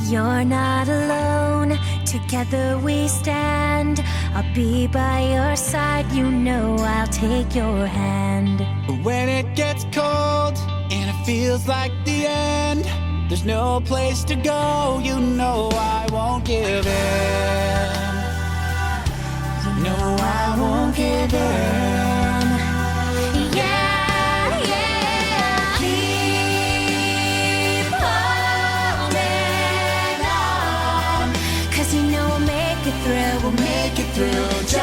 You're not alone, together we stand. I'll be by your side, you know I'll take your hand. When it gets cold and it feels like the end, there's no place to go, you know I won't give in. No, I won't give in. Yeah, yeah. Keep holding on, 'cause you know we'll make it through, we'll make it through. Just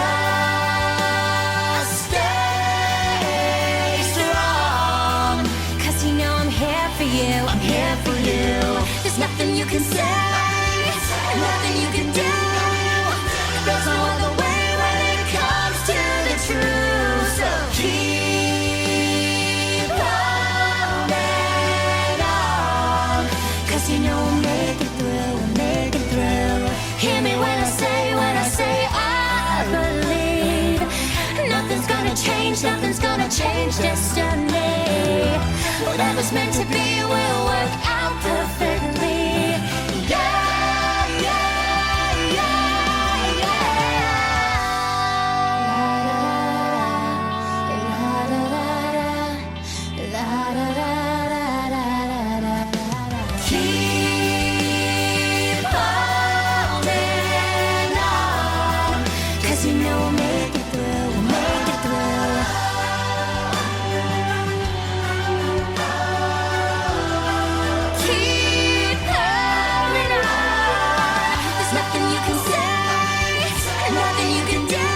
stay strong, 'cause you know I'm here for you, I'm here for you. There's nothing you can say, nothing you can do. There's no other way when it comes to the truth. So keep holding on, 'cause you know we'll make it through, we'll make it through. Hear me when I say I believe. Nothing's gonna change destiny. Whatever's meant to be will work out perfectly. Yeah, yeah, yeah, yeah. Keep holding on, 'cause you know we'll make it through, we'll make it through. Keep holding on. There's nothing you can say, nothing you can do.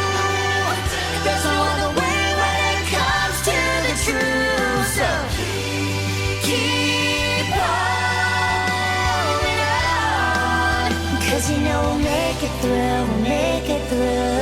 There's no other way when it comes to the truth. So keep holding on, 'cause you know we'll make it through, we'll make it through.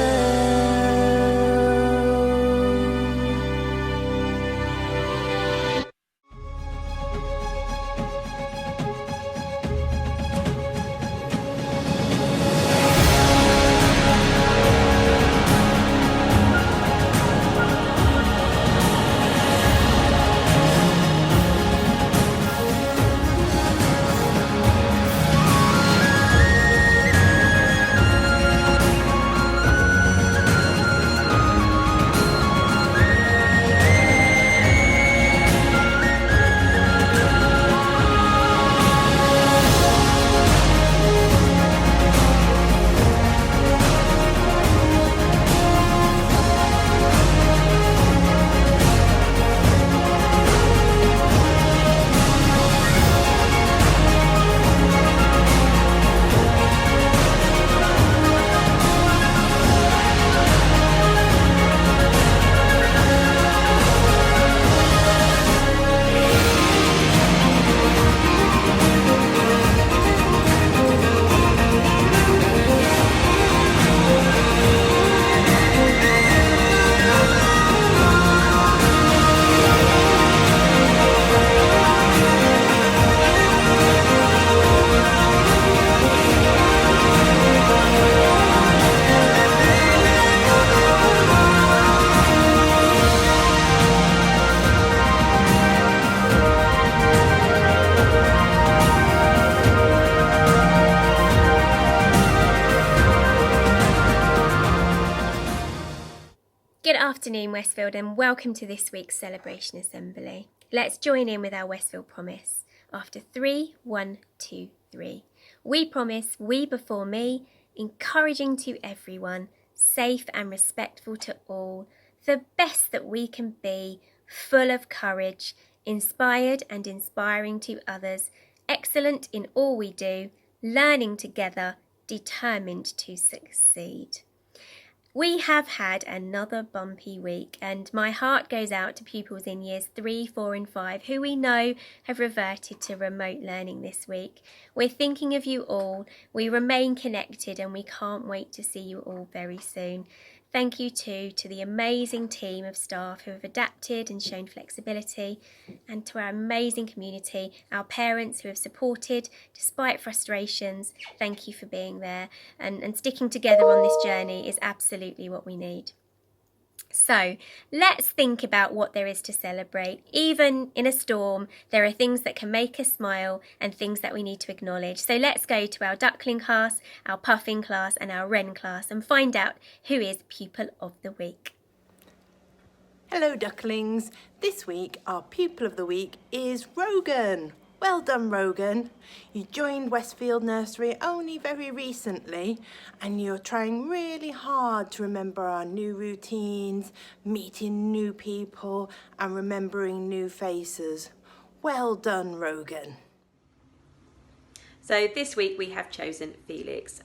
Good afternoon, Westfield, and welcome to this week's Celebration Assembly. Let's join in with our Westfield promise. After 3, 1, 2, 3. We promise, we before me, encouraging to everyone, safe and respectful to all, the best that we can be, full of courage, inspired and inspiring to others, excellent in all we do, learning together, determined to succeed. We have had another bumpy week, and my heart goes out to pupils in years 3, 4 and 5 who we know have reverted to remote learning this week. We're thinking of you all, we remain connected, and we can't wait to see you all very soon. Thank you too to the amazing team of staff who have adapted and shown flexibility, and to our amazing community, our parents who have supported despite frustrations. Thank you for being there, and sticking together on this journey is absolutely what we need. So let's think about what there is to celebrate. Even in a storm, there are things that can make us smile and things that we need to acknowledge. So let's go to our duckling class, our puffin class and our wren class and find out who is Pupil of the Week. Hello ducklings, this week our Pupil of the Week is Rogan. Well done Rogan. You joined Westfield Nursery only very recently and you're trying really hard to remember our new routines, meeting new people and remembering new faces. Well done Rogan. So this week we have chosen Felix.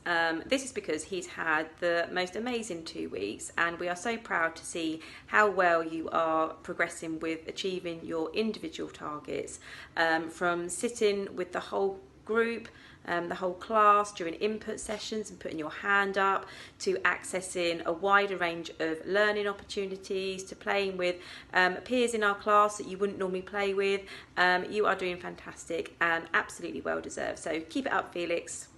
This is because he's had the most amazing 2 weeks and we are so proud to see how well you are progressing with achieving your individual targets, from sitting with the whole group, the whole class during input sessions and putting your hand up, to accessing a wider range of learning opportunities, to playing with peers in our class that you wouldn't normally play with. You are doing fantastic and absolutely well deserved. So keep it up, Felix.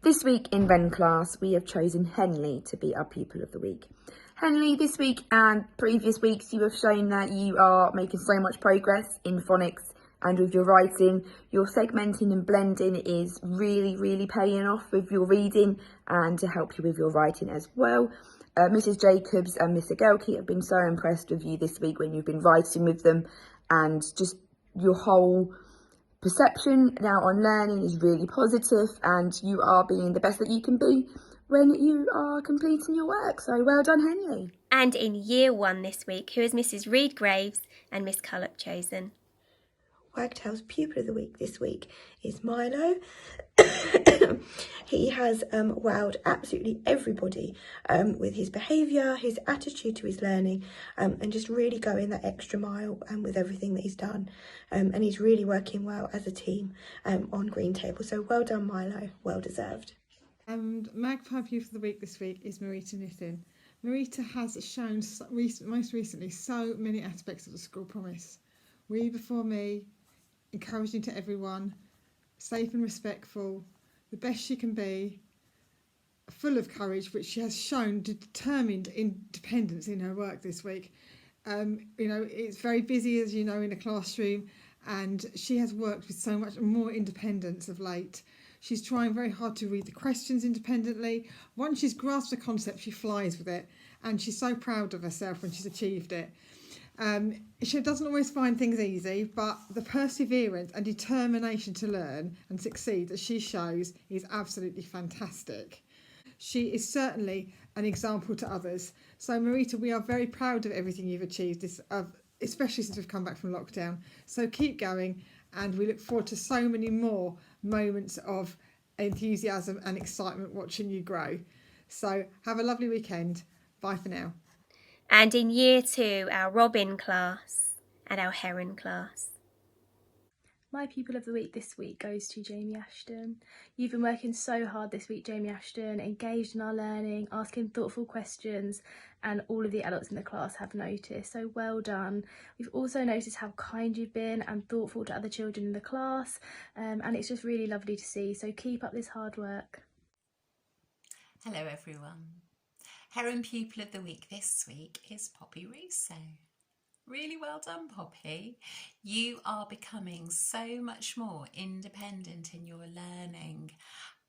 This week in Wren class, we have chosen Henley to be our Pupil of the Week. Henley, this week and previous weeks, you have shown that you are making so much progress in phonics and with your writing. Your segmenting and blending is really paying off with your reading and to help you with your writing as well. Mrs Jacobs and Mr Gelke have been so impressed with you this week when you've been writing with them, and just your whole perception now on learning is really positive and you are being the best that you can be when you are completing your work. So well done, Henley. And in year 1 this week, who is Mrs Reed Graves and Miss Cullop chosen? Wagtail's Pupil of the Week this week is Milo. He has wowed absolutely everybody with his behaviour, his attitude to his learning, and just really going that extra mile with everything that he's done. And he's really working well as a team on Green Table. So well done, Milo. Well deserved. And Magpie Pupil of the Week this week is Marita Nitin. Marita has shown most recently so many aspects of the school promise. We before me, encouraging to everyone, safe and respectful, the best she can be, full of courage, which she has shown determined independence in her work this week. It's very busy, as you know, in a classroom, and she has worked with so much more independence of late. She's trying very hard to read the questions independently. Once she's grasped the concept, she flies with it, and she's so proud of herself when she's achieved it. She doesn't always find things easy, but the perseverance and determination to learn and succeed that she shows is absolutely fantastic. She is certainly an example to others. So Marita, we are very proud of everything you've achieved, especially since we've come back from lockdown. So keep going, and we look forward to so many more moments of enthusiasm and excitement watching you grow. So have a lovely weekend. Bye for now. And in year 2, our Robin class and our Heron class. My Pupil of the Week this week goes to Jamie Ashton. You've been working so hard this week, Jamie Ashton, engaged in our learning, asking thoughtful questions, and all of the adults in the class have noticed, so well done. We've also noticed how kind you've been and thoughtful to other children in the class, and it's just really lovely to see, so keep up this hard work. Hello everyone. Heron Pupil of the Week this week is Poppy Russo. Really well done, Poppy. You are becoming so much more independent in your learning,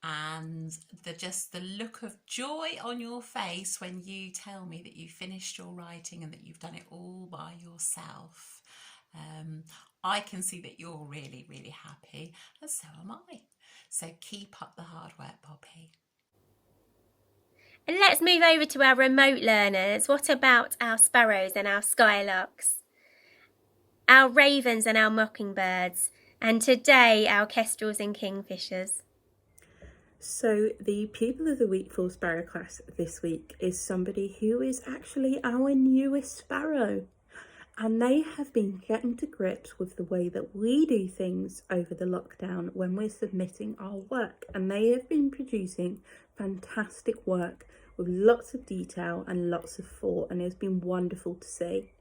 and the look of joy on your face when you tell me that you finished your writing and that you've done it all by yourself. I can see that you're really happy, and so am I. So keep up the hard work, Poppy. And let's move over to our remote learners. What about our sparrows and our skylarks? Our ravens and our mockingbirds? And today, our kestrels and kingfishers? So the Pupil of the Week for Sparrow class this week is somebody who is actually our newest sparrow. And they have been getting to grips with the way that we do things over the lockdown when we're submitting our work. And they have been producing fantastic work with lots of detail and lots of thought, and it's been wonderful to see.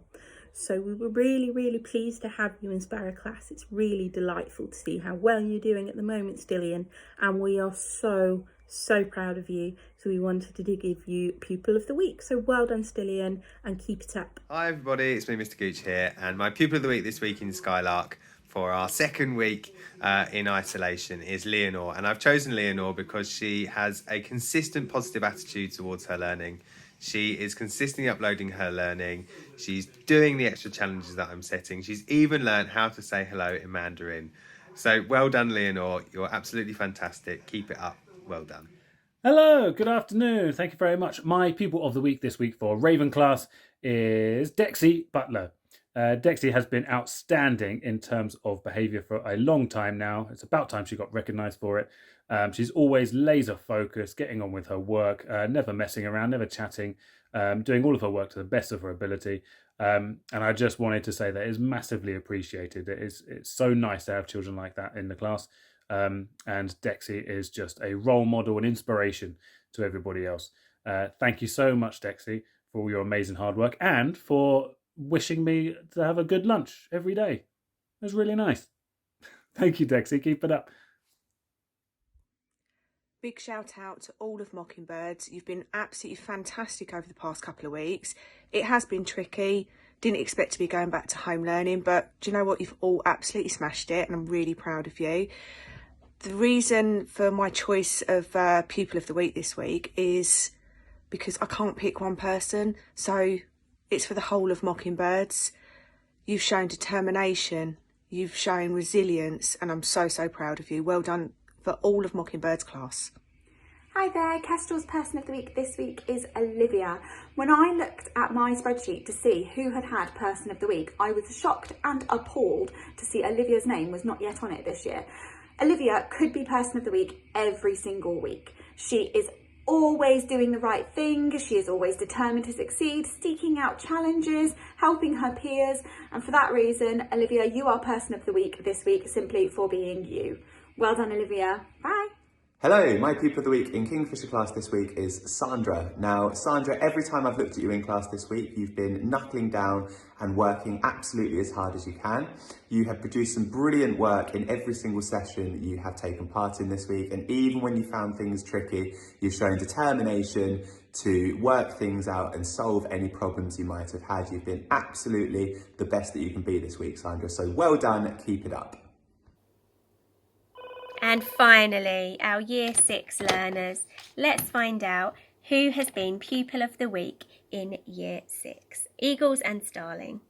So we were really pleased to have you in Sparrow class. It's really delightful to see how well you're doing at the moment, Stillian, and we are so So proud of you. So we wanted to give you Pupil of the Week. So well done, Stillian, and keep it up. Hi everybody, it's me, Mr. Gooch here, and my Pupil of the Week this week in Skylark for our second week in isolation is Leonore. And I've chosen Leonore because she has a consistent positive attitude towards her learning. She is consistently uploading her learning. She's doing the extra challenges that I'm setting. She's even learned how to say hello in Mandarin. So well done, Leonore. You're absolutely fantastic. Keep it up. Well done. Hello, good afternoon. Thank you very much. My pupil of the week this week for Raven class is Dexy Butler. Dexy has been outstanding in terms of behaviour for a long time now. It's about time she got recognised for it. She's always laser focused, getting on with her work, never messing around, never chatting, doing all of her work to the best of her ability. And I just wanted to say that it's massively appreciated. It's so nice to have children like that in the class. And Dexy is just a role model and inspiration to everybody else. Thank you so much, Dexy, for all your amazing hard work and for wishing me to have a good lunch every day. It was really nice. Thank you, Dexy. Keep it up. Big shout out to all of Mockingbirds. You've been absolutely fantastic over the past couple of weeks. It has been tricky. Didn't expect to be going back to home learning, but do you know what? You've all absolutely smashed it, and I'm really proud of you. The reason for my choice of Pupil of the Week this week is because I can't pick one person, so it's for the whole of Mockingbirds. You've shown determination, you've shown resilience, and I'm so proud of you. Well done for all of Mockingbird's class. Hi there, Kestrel's Person of the Week this week is Olivia. When I looked at my spreadsheet to see who had Person of the Week, I was shocked and appalled to see Olivia's name was not yet on it this year. Olivia could be Person of the Week every single week. She is always doing the right thing, she is always determined to succeed, seeking out challenges, helping her peers, and for that reason, Olivia, you are Person of the Week this week simply for being you. Well done, Olivia. Bye. Hello, my Pupil of the Week in Kingfisher class this week is Sandra. Now, Sandra, every time I've looked at you in class this week, you've been knuckling down and working absolutely as hard as you can. You have produced some brilliant work in every single session you have taken part in this week, and even when you found things tricky, you've shown determination to work things out and solve any problems you might have had. You've been absolutely the best that you can be this week, Sandra, so well done, keep it up. And finally, our Year 6 learners. Let's find out who has been Pupil of the Week in Year 6. Eagles and Starling.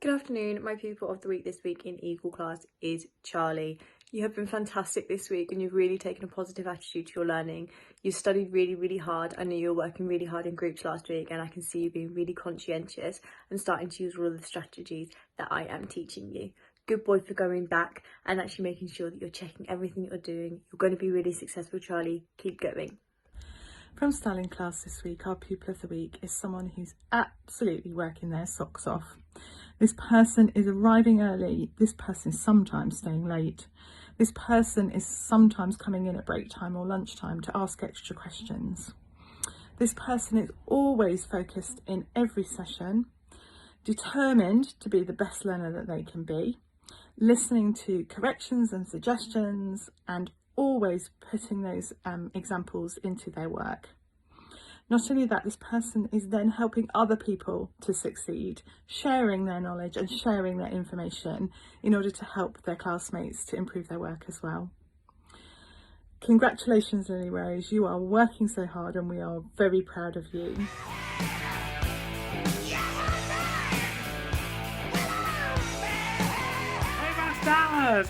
Good afternoon. My Pupil of the Week this week in Eagle class is Charlie. You have been fantastic this week and you've really taken a positive attitude to your learning. You've studied really hard. I know you were working really hard in groups last week and I can see you being really conscientious and starting to use all of the strategies that I am teaching you. Good boy for going back and actually making sure that you're checking everything that you're doing. You're going to be really successful, Charlie. Keep going. From Starling class this week, our Pupil of the Week is someone who's absolutely working their socks off. This person is arriving early. This person is sometimes staying late. This person is sometimes coming in at break time or lunchtime to ask extra questions. This person is always focused in every session, determined to be the best learner that they can be, listening to corrections and suggestions, and always putting those examples into their work. Not only that, this person is then helping other people to succeed, sharing their knowledge and sharing their information in order to help their classmates to improve their work as well. Congratulations, Lily Rose, you are working so hard and we are very proud of you.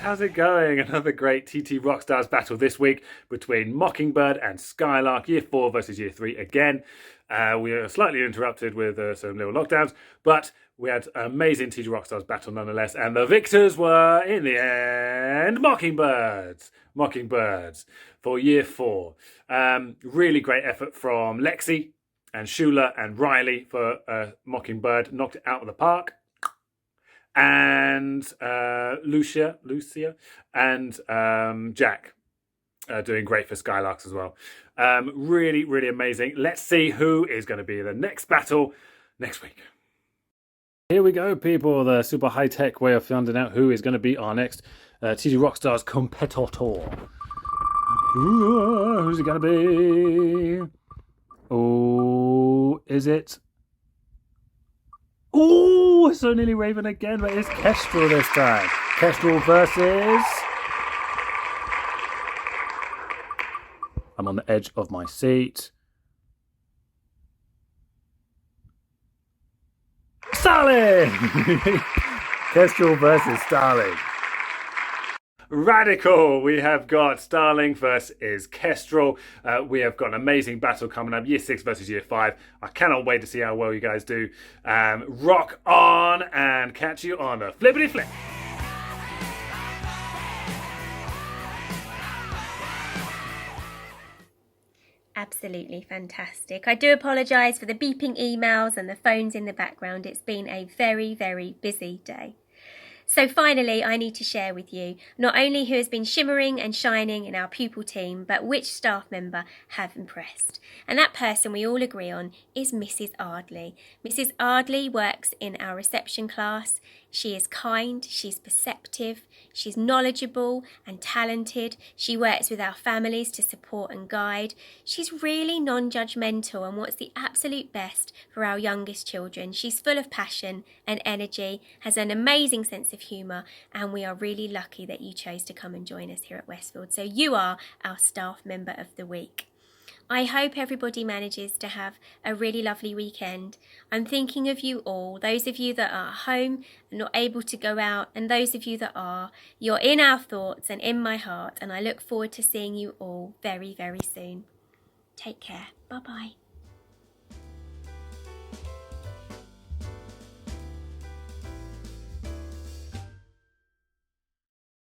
How's it going? Another great TT Rockstars battle this week between Mockingbird and Skylark, Year 4 versus Year 3 again. We are slightly interrupted with some little lockdowns, but we had an amazing TT Rockstars battle nonetheless, and the victors were, in the end, Mockingbirds for Year 4. Really great effort from Lexi and Shula and Riley for Mockingbird, knocked it out of the park. And Lucia and Jack doing great for Skylarks as well. Really amazing. Let's see who is going to be the next battle next week. Here we go, people. The super high-tech way of finding out who is going to be our next TT Rockstars competitor. Ooh, who's it going to be? Oh, is it? Oh, it's so nearly Raven again, but it's Kestrel this time. Kestrel versus... I'm on the edge of my seat. Starling! Kestrel versus Starling. Radical! We have got Starling versus Kestrel. We have got an amazing battle coming up. Year 6 versus Year 5. I cannot wait to see how well you guys do. Rock on and catch you on a flippity flip. Absolutely fantastic. I do apologise for the beeping emails and the phones in the background. It's been a very, very busy day. So finally, I need to share with you not only who has been shimmering and shining in our pupil team, but which staff member have impressed. And that person we all agree on is Mrs. Ardley. Mrs. Ardley works in our reception class. She is kind, she's perceptive, she's knowledgeable and talented. She works with our families to support and guide. She's really non-judgmental and wants the absolute best for our youngest children. She's full of passion and energy, has an amazing sense of humour, and we are really lucky that you chose to come and join us here at Westfield. So you are our staff member of the week. I hope everybody manages to have a really lovely weekend. I'm thinking of you all, those of you that are at home and not able to go out, and those of you that are. You're in our thoughts and in my heart, and I look forward to seeing you all very, very soon. Take care. Bye-bye.